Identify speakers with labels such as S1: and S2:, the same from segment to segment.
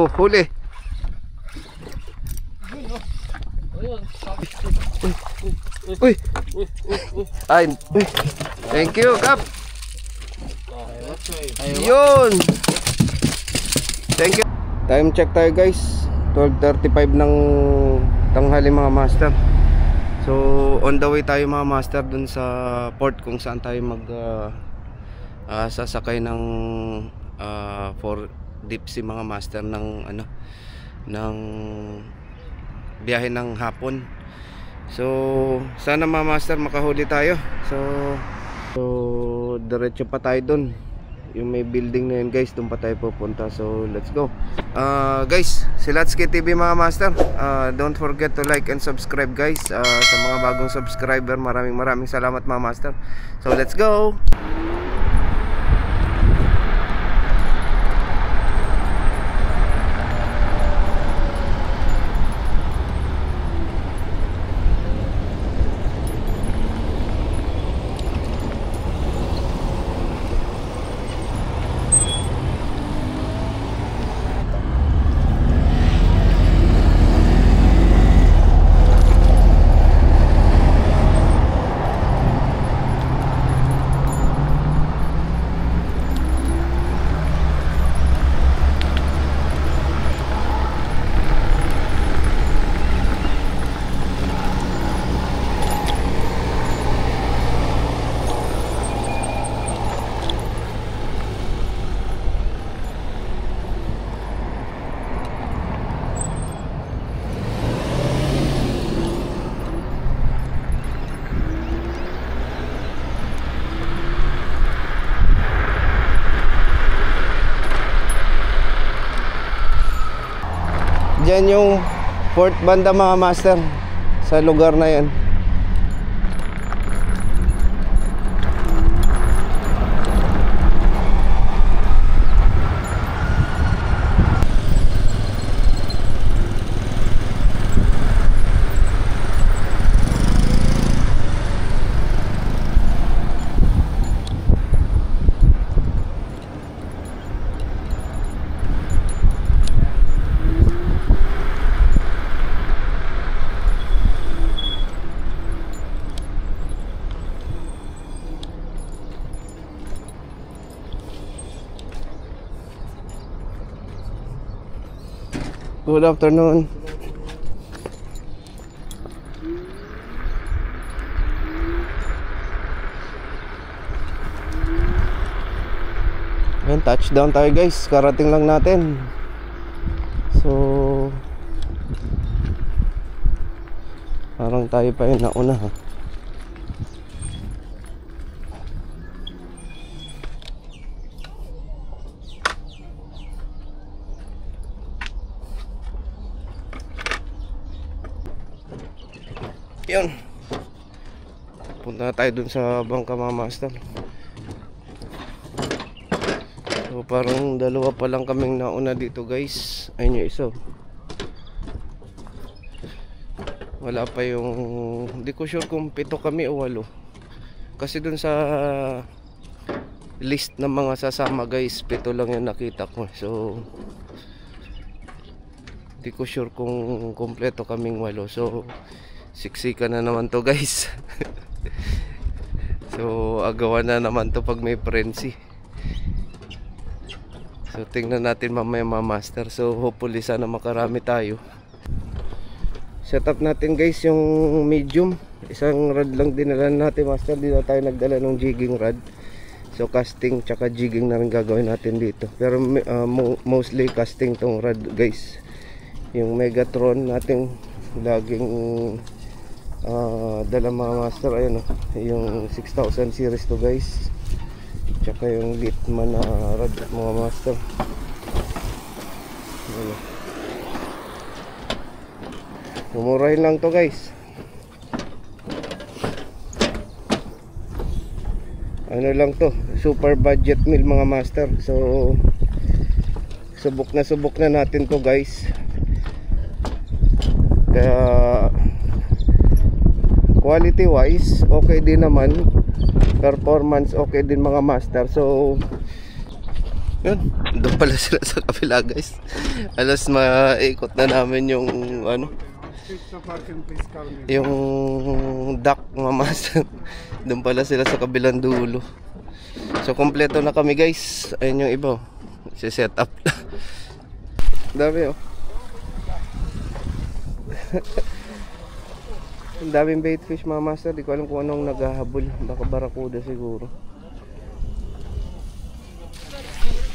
S1: Oh, huli. Uy. Ay, uy. Thank you, Kap. Yun. Thank you. Time check tayo guys. 12:35 ng tanghali mga master. So on the way tayo mga master dun sa port kung saan tayo mag sasakay ng for deep sea mga master ng ng biyahe ng hapon. So sana mga master makahuli tayo. So diretso pa tayo dun. Yung may building na yun guys, doon pa tayo pupunta. So let's go. Guys, si Latsuki TV mga master, don't forget to like and subscribe guys. Sa mga bagong subscriber, maraming salamat mga master. So let's go. Diyan yung port banda mga master, sa lugar na yan. Good afternoon. Ayan, touchdown tayo guys. Karating lang natin. So parang tayo pa yung nauna ha. Yun. Punta na tayo dun sa bangka mga master. So parang dalawa pa lang kaming nauna dito guys. Ayun yung isa. Wala pa yung, hindi ko sure kung 7 kami o 8. Kasi dun sa list ng mga sasama guys, 7 lang yung nakita ko. So hindi ko sure kung kompleto kaming 8. So siksikan na naman to guys. So agawan na naman to pag may frenzy. So tingnan natin mamaya mga master. So hopefully sana makarami tayo. Set up natin guys yung medium. Isang rod lang dinala natin master. Dito tayo nagdala ng jigging rod. So casting tsaka jigging na rin gagawin natin dito. Pero mostly casting tong rod guys. Yung Megatron natin laging dala mga master. Ayun yung 6000 series to guys. Tsaka yung Litman na rod mga master. Ayun. Mumurahin lang to guys. Ano lang to, super budget meal mga master. So subok na natin to guys. Kaya quality wise okay din naman, performance okay din mga master. So Yun, doon pala sila sa kabila guys. Alas maikot na namin yung ano, yung duck mga master. Doon pala sila sa kabilang dulo. So kompleto na kami guys. Ayun yung iba, set up. Dami oh. Ang daming bait fish mga master. Di ko alam kung anong naghahabol. Baka barakuda siguro.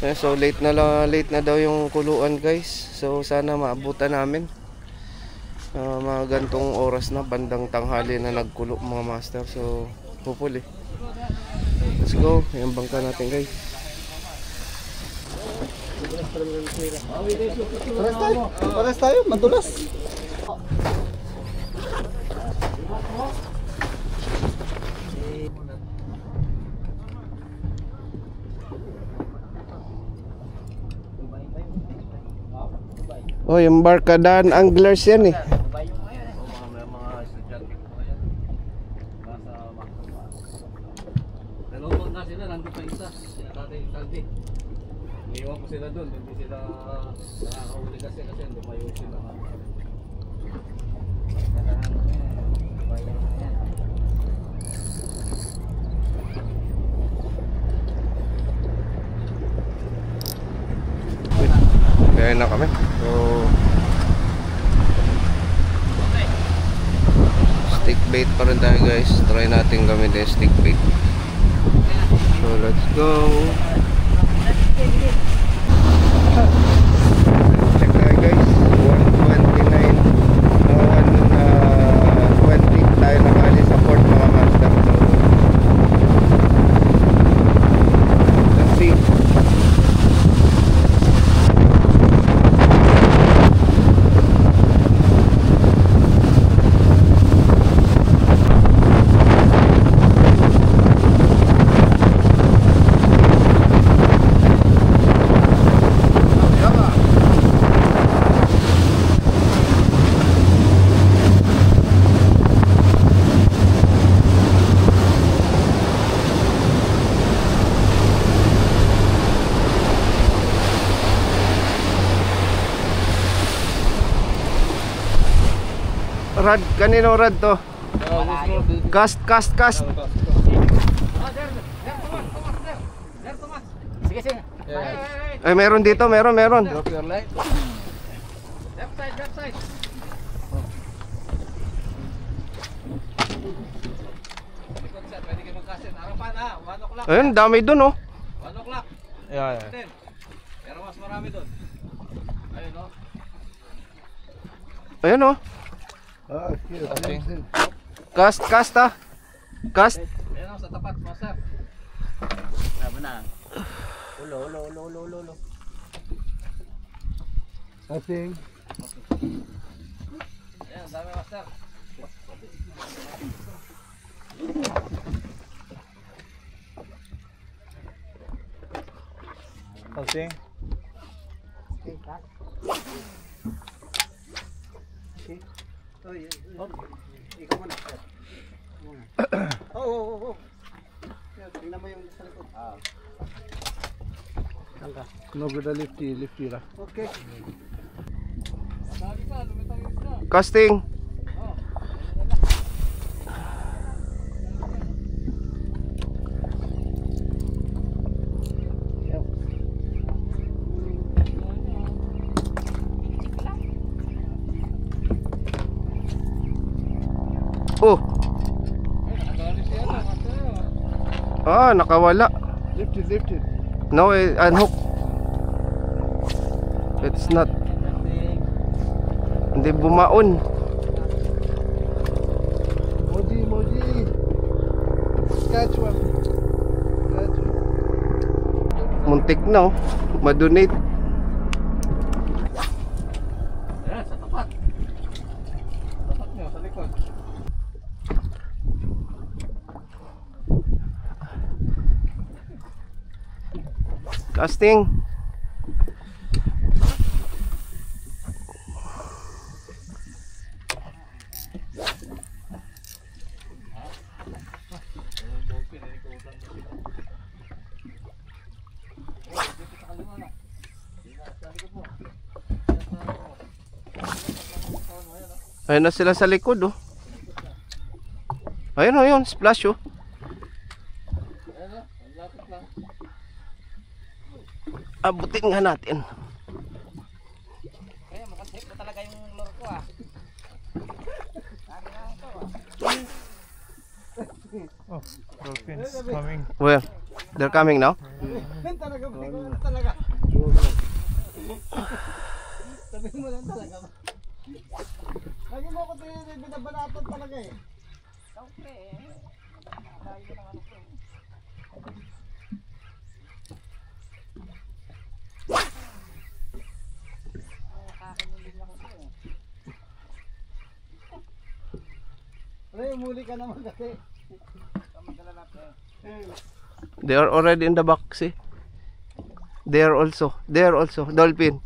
S1: So late na daw yung kuluan guys. So sana maabutan namin. Mga gantong oras na, bandang tanghali na nagkulo mga master. So hopefully. Let's go. Yung bangka natin guys.
S2: Pares tayo, madulas.
S1: Oh, yung Barkadaan Anglers yan eh.
S2: Dalawang na sila, nandun pa isa. Sila tatay Saldi. Iniwan ko sila doon, hindi sila nakakahuli kasi lumayo sila.
S1: Kaya na kami. So stick bait pa rin tayo guys. Try natin gamitin yung stick bait. So let's go. Check tayo guys. 120 tayo nakali sa port mga master. So let's see. Rad, kanino rad to? Cast.
S2: Sige, sige.
S1: Ay, meron dito, meron.
S2: Drop your light. Left side. Likod sir, pwede kayo magkasin. Harapan ha, 1 o'clock.
S1: Ayun, dami dun oh.
S2: 1 o'clock.
S3: Yeah.
S2: Pero mas marami doon. Ayun o.
S1: Ayun oh. Cast ah. Cast.
S2: Ayun o, sa tapat, master. Tama na. Ulo.
S3: Nothing.
S2: Ayan, dami master.
S3: Nothing.
S2: Ikaw muna. Oh. Tingnan mo yung sa likod.
S3: No good lifty lah.
S2: Okay.
S1: Casting. Oh. Nakawala.
S3: Lifted.
S1: No, unhook. It's not. Hindi bumaon.
S3: Moji. Catch one.
S1: Muntik na oh. Madonate.
S2: Ayan, sa tapat. Tapat nyo, sa likod.
S1: Casting. Ayun na sila sa likod oh. Ayun oh, yun, splash oh.
S2: Ayan o, ang lapit lang.
S1: Abutin nga natin.
S4: Kaya makasip na talaga yung lure ko ah.
S3: Oh, dolphins coming.
S1: Where? They're coming now?
S4: Talaga, talaga. Sabihin mo lang talaga. Lagi mo ako binabanatan talaga eh. Okay eh. Dahil ko ng ano ko. Kakanulig ako ko eh. Ano, muli ka naman kasi. Magkalalap eh.
S1: They are already in the box eh. They are also dolphin.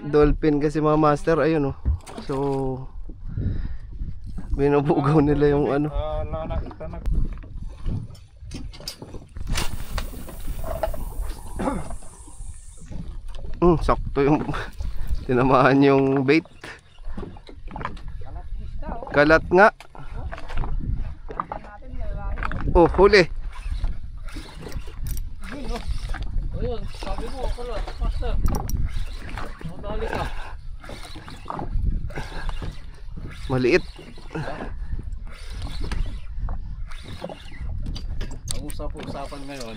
S1: Dolphin kasi mga master, ayun oh. So binubugaw nila yung ano.
S3: Nakita na.
S1: Sakto yung tinamaan yung bait. Kalat nga. Oh, huli.
S2: Ayun, sabi mo, kalat, master. Madali ka.
S1: Maliit.
S2: Ang usap-usapan ngayon.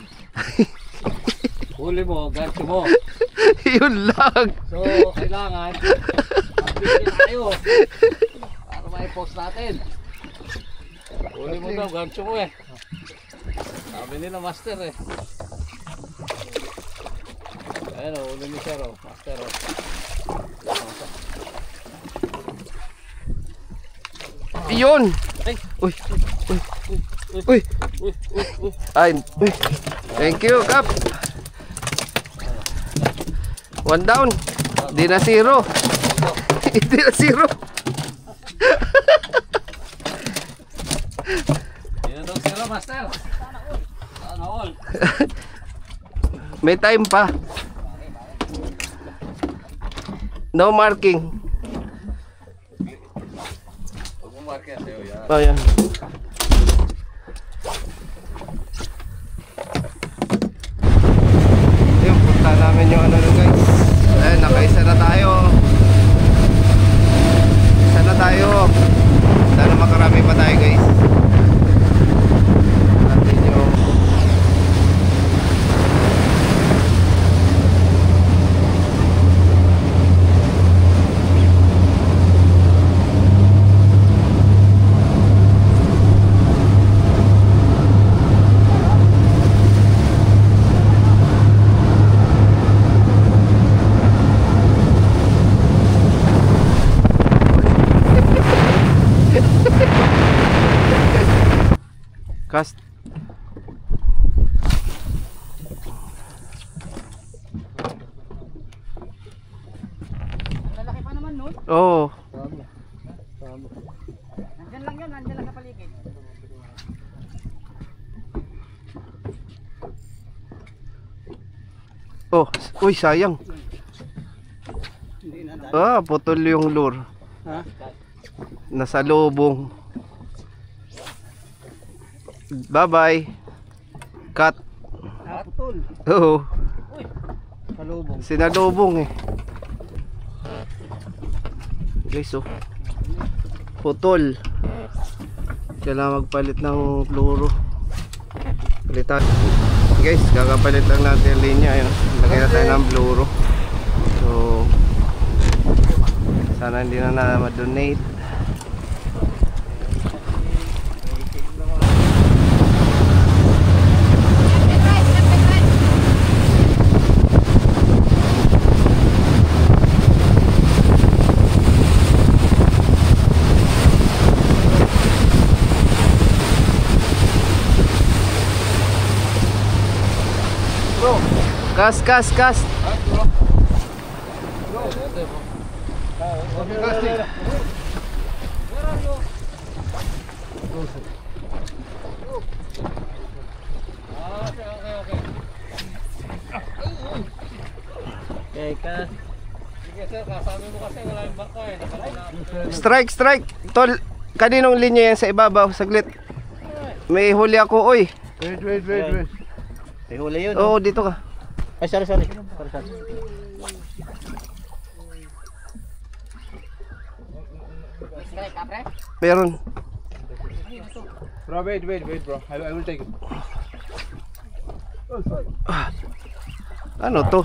S2: Huli mo, gancho mo.
S1: Yun lang.
S2: So, kailangan mag-video tayo para ma-post natin. Huli mo daw, gancho mo eh. Sabi nila master eh. Ayan o, huli ni Sir o, master o.
S1: Yun.
S2: Ay!
S1: Uy. Uy. Ay. Uy. Thank you, Kap. One down. Di na zero. Di na zero.
S2: Hindi na daw zero, master. Sana all.
S1: May time pa. No marking.
S2: Huwag mo market sa'yo yan.
S1: Oh, yan. Yung punta namin yung ano nun guys. Ayan, nakaisa na tayo. Isa na tayo. Sana makarami pa tayo guys. Natin yung cast.
S4: Lalaki pa naman nun.
S1: Oo.
S4: Nandyan lang yan, nandyan lang sa paligid.
S1: Oh, uy sayang. Putol yung lure.
S4: Ha?
S1: Nasa lubong. Bye-bye. Cut.
S4: Putol.
S1: Oo.
S4: Kalubong.
S1: Sinalubong eh. Guys, oh. Putol. Kailangan magpalit ng fluoro. Palitan. Guys, kakapalit lang natin yung linya. Ayun. Lagay na tayo ng fluoro. So, sana hindi na ma-donate. Kas.
S2: Okay, ka. master, kasabi mo kasi wala yung bangka eh.
S1: Strike, strike. Tol, kaninong linya yan sa ibabaw? Saglit. May huli ako, oy.
S4: Wait. May huli yun.
S1: Oo, dito ka.
S4: Ay, sorry. Sorry.
S2: Strike ka, pre?
S1: Meron.
S3: Bro, wait, bro. I will take it.
S1: Ano to?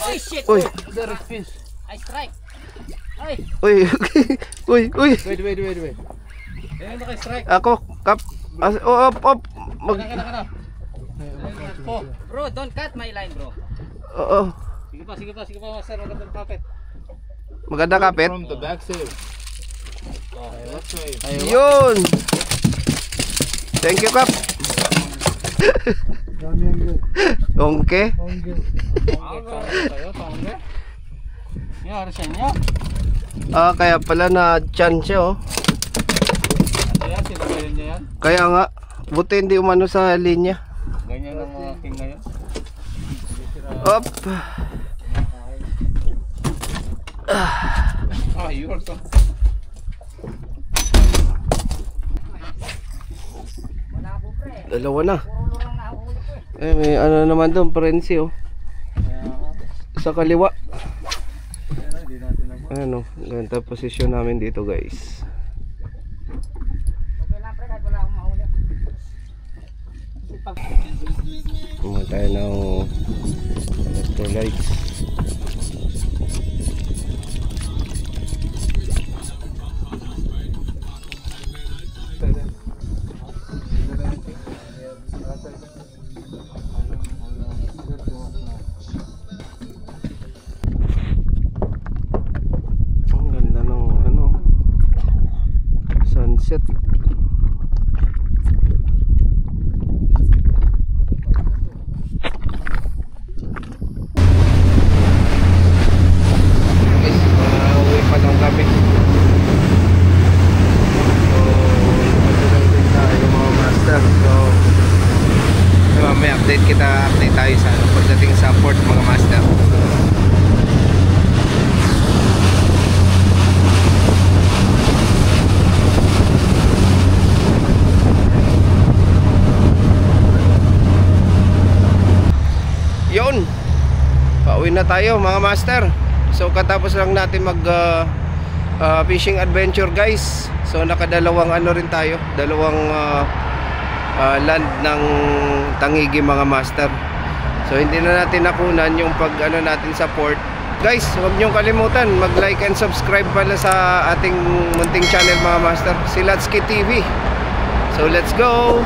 S2: Ay, shit!
S1: Uy,
S3: Direct fish.
S2: Ay, strike! Ay!
S1: uy, uy.
S3: Wait.
S2: Ayun na kay strike.
S1: Ako, kap. Op.
S2: Kana. Po. Bro, don't cut my line, bro.
S1: Oo.
S2: Sige pa, master. Magandang kapit.
S1: Maganda kapit.
S3: From the back side. Okay, let's say.
S1: Yun. Thank you, kap. Okay.
S2: Tayo, tangga. Yan, sa inyo.
S1: Ah, kaya pala na chan siya, oh.
S2: Ayan, sinagayin niya yan.
S1: Kaya nga, buti hindi umano sa linya.
S2: Ganyan ang mga king ngayon.
S1: Op.
S2: Ah, yours to.
S1: Dalawa na. May ano naman doon, parensi, oh. Sa kaliwa. Ano, ganda posisyon namin dito, guys. Kumuha tayo ng electrolytes. Ang ganda ng ano, sunset. Uwi pa lang kami. So, lang din tayo mga master. So, may update tayo sa pagdating sa port mga master. Yun, pauwi na tayo mga master. So katapos lang natin mag fishing adventure, guys. So nakadalawang ano rin tayo, dalawang land ng Tangigi mga master. So hindi na natin nakunan yung pag ano natin sa port. Guys, huwag niyong kalimutan mag like and subscribe pala sa ating munting channel mga master, si Latski TV. So let's go.